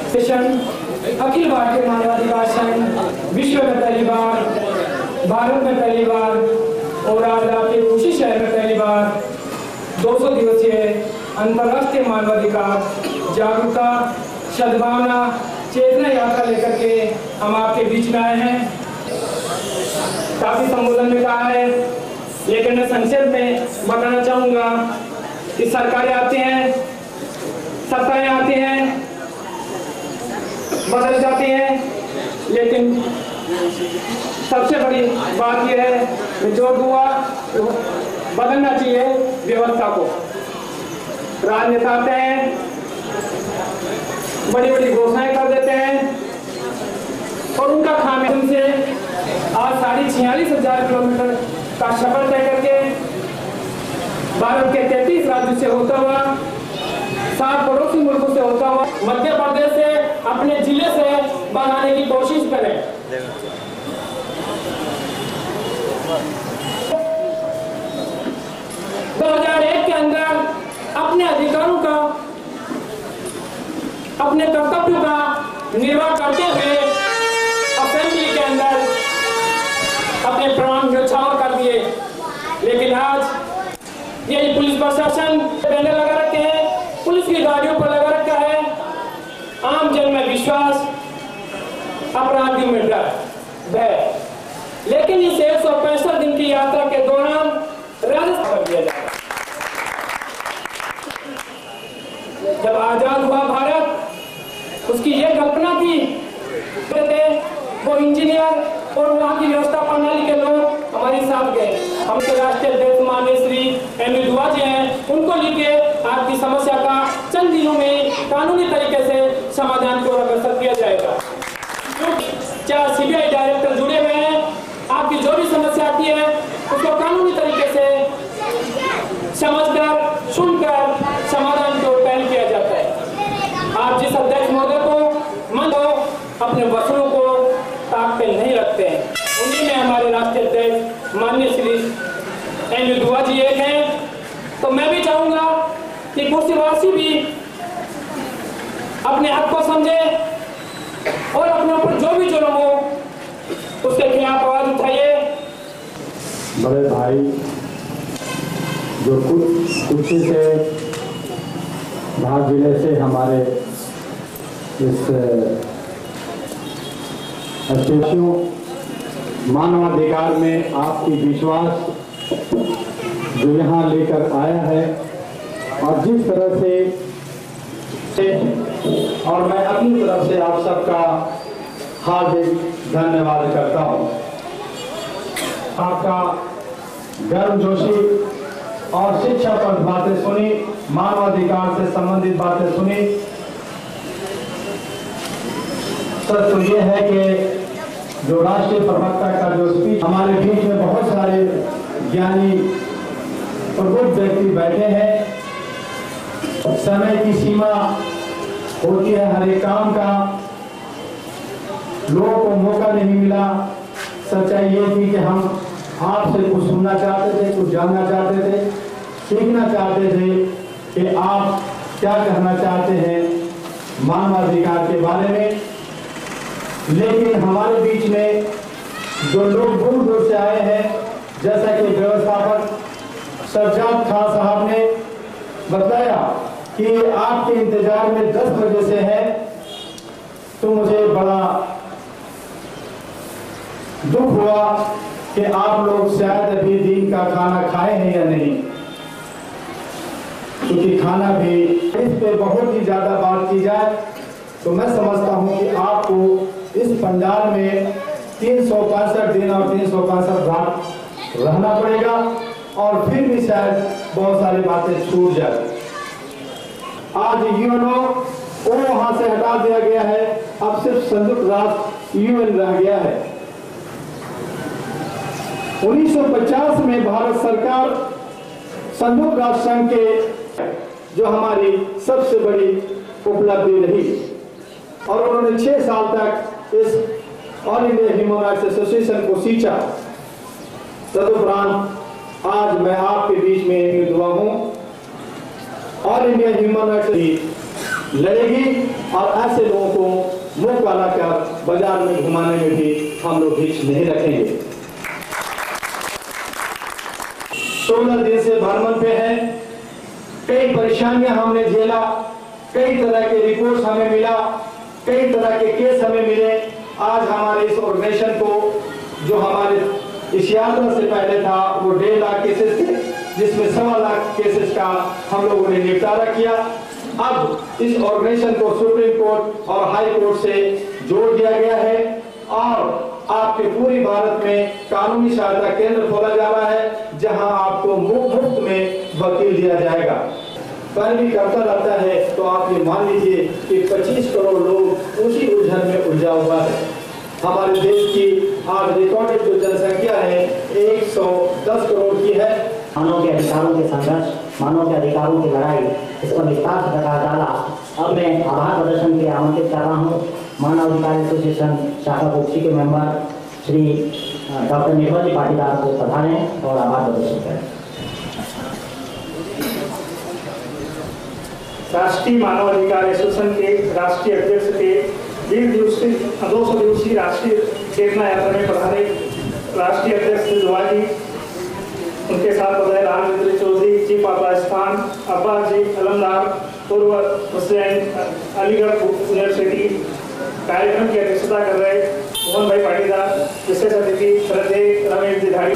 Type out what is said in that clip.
Session Akhil Bharatiya मानवाधिकार संघ विश्व में पहली बार, भारत में पहली बार और आज आपके खुशी शहर में पहली बार 200 दिवसीय अंतर्राष्ट्रीय मानवाधिकार जागरूकता सद्भावना चेतना यात्रा लेकर के हम आपके बीच में आए हैं। काफी संबोधन में कहा है, लेकिन मैं संक्षेप में बताना चाहूंगा कि सरकारें आती हैं, सत्ताएं आती हैं, बदल जाती हैं, लेकिन सबसे बड़ी बात यह है कि जो दूंगा बदलना चाहिए व्यवस्था को। राजनेता आते हैं, बड़ी बड़ी घोषणाएं कर देते हैं और उनका खामियाजा से आज 46,500 किलोमीटर का सफर तय करके भारत के 33 राज्यों से होता हुआ 7 पड़ोसी मुल्कों से होता हुआ मध्य प्रदेश से अपने जिले से बनाने की कोशिश करें। 2001 के अंदर अपने अधिकारों का, अपने कर्तव्यों का निर्वाह करते हुए असेंबली के अंदर अपने प्राण न्यौछावर कर दिए, लेकिन आज यही पुलिस प्रशासन बैनर लगा रखे हैं, पुलिस की गाड़ियों पर लगा रखा है, आम जन में विश्वास, अपराधी में डर, भय। लेकिन इस 165 दिन की यात्रा के दौरान राजस्थान कर दिया जाएगा। जब आजाद हुआ भारत, उसकी ये कल्पना थी, वो इंजीनियर और वहाँ की व्यवस्था प्रणाली के लोग हमारे साथ गए। हमके राष्ट्रीय अध्यक्ष माननीय श्री एम दुआ जी हैं, उनको लिखे आपकी समस्या का चंद दिनों में कानूनी तरीके से समाधान को अग्रसर किया जाएगा। चाहे सीबीआई डायरेक्टर जुड़े हुए हैं, आपकी जो भी समस्या आती है उसको कानूनी तरीके से समझकर, सुनकर समाधान को पहल किया जाता है। आप जिस अध्यक्ष महोदय को मन हो अपने वसूलों को ताक पे नहीं रखते हैं, उन्हीं में हमारे राष्ट्रीय अध्यक्ष माननीय श्री एम दुआ जी एक हैं। तो मैं भी चाहूंगा कि कुर्सीवासी भी अपने हक को समझे और अपने ऊपर जो भी जुर्म हो उसके खिलाफ आवाज उठाइए। बड़े भाई जो कुछ से धार जिले से हमारे इस स्टेशनों मानवाधिकार में आपकी विश्वास जो यहाँ लेकर आया है और जिस तरह से और मैं अपनी तरफ से आप सबका हार्दिक धन्यवाद करता हूँ। आपका गर्मजोशी और शिक्षा पर बातें सुनी, मानवाधिकार से संबंधित बातें सुनी। सच तो ये है कि जो राष्ट्रीय प्रवक्ता का जो स्पीच, हमारे बीच में बहुत सारे ज्ञानी प्रबुद्ध व्यक्ति बैठे हैं। समय की सीमा होती है हर एक काम का, लोगों को मौका नहीं मिला। सच्चाई ये थी कि हम आपसे कुछ सुनना चाहते थे, कुछ जानना चाहते थे, सीखना चाहते थे कि आप क्या कहना चाहते हैं मानवाधिकार के बारे में। लेकिन हमारे बीच में जो लोग दूर दूर से आए हैं, जैसा कि व्यवस्थापक सज्जाद खान साहब ने बताया कि आपके इंतजार में 10 बजे से है, तो मुझे बड़ा दुख हुआ कि आप लोग शायद अभी दिन का खाना खाए हैं या नहीं, क्योंकि खाना भी इस पे बहुत ही ज्यादा बात की जाए तो मैं समझता हूं कि आपको इस पंडाल में 365 दिन और 365 रात रहना पड़ेगा और फिर भी शायद बहुत सारी बातें छूट जाए। आज यूएनओ को वहां से हटा दिया गया है, अब सिर्फ संयुक्त राष्ट्र यूएन रह गया है। 1950 में भारत सरकार संयुक्त राष्ट्र संघ के जो हमारी सबसे बड़ी उपलब्धि रही और उन्होंने 6 साल तक इस all India human rights association को सींचा। तदुपरांत आज मैं आपके बीच में दुआ हूं। ऑल इंडिया ह्यूमन राइट्स लड़ेगी और ऐसे लोगों को मुंह काला कर बाजार में घुमाने में भी हम लोग हिच नहीं रखेंगे। 16 दिन से भ्रमण पे हैं, कई परेशानियां हमने झेला, कई तरह के रिपोर्ट्स हमें मिला, कई तरह के केस हमें मिले। आज हमारे इस ऑर्गेनाइजेशन को, जो हमारे इस यात्रा से पहले था, वो 1.5 लाख केसेस थे, जिसमें 1.25 लाख केसेस का हम लोगों ने निपटारा किया। अब इस ऑर्गेनाइजेशन को सुप्रीम कोर्ट और हाई कोर्ट से जोड़ दिया गया है और आपके पूरे भारत में कानूनी सहायता केंद्र खोला जा रहा है, जहां आपको मुफ्त में वकील दिया जाएगा। पैरवी करता रहता है तो आप ये मान लीजिए कि 25 करोड़ लोग उसी उलझन में उलझा हुआ है। हमारे देश की आज रिकॉर्डेड जो जनसंख्या है 110 करोड़ की है। मानव के अधिकारों के संघर्ष, मानव के अधिकारों की लड़ाई, इस पर विस्तार से प्रकाश डाला। अब मैं आभार प्रदर्शन के लिए आमंत्रित कर रहा हूँ मानव अधिकार एसोसिएशन शाखा कोची के मेंबर श्री डॉक्टर निर्मल जी पाटीदार को पधारें और आभार प्रदर्शन करें। राष्ट्रीय मानव अधिकार एसोसिएशन के राष्ट्रीय अध्यक्ष के 200 दिवसीय राष्ट्रीय चेतना यात्रा में पधारे राष्ट्रीय अध्यक्ष दुआजी, उनके साथ पधारे रामचंद्र चौधरी, चीफ ऑफ राजस्थान, अब्बास जी अलमदार, पूर्व हुसैन अलीगढ़ यूनिवर्सिटी। कार्यक्रम की अध्यक्षता कर रहे मोहन भाई पाटीदार, विशेष अतिथि श्रद्धेय रमेश जी धारी।